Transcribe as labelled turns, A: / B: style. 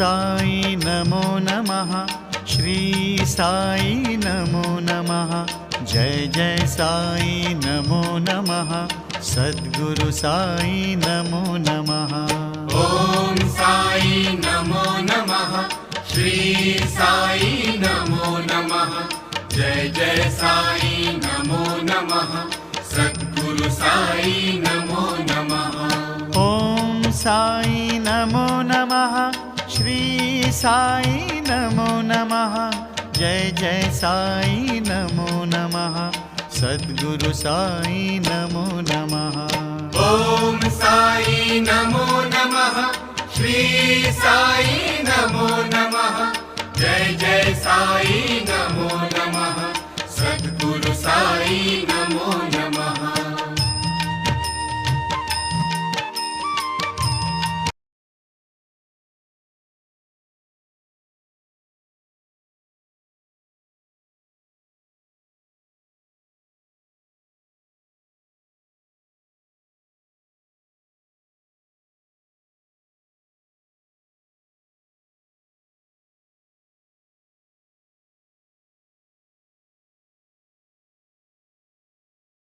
A: साई नमो नमः। श्री साई नमो नमः। जय जय साई नमो नमः। सद्गुरु साई नमो नमः।
B: ओम साई नमो नमः। श्री साई नमो नमः। जय जय साई नमो नमः। सद्गुरु साई नमो नमः।
A: ओम साई नमो नमः। श्री साई नमो नमः। जय जय साई नमो नमः। सद्गुरु साई नमो नमः।
B: ओम साई नमो नमः। श्री साई नमो नमः। जय जय साई नमो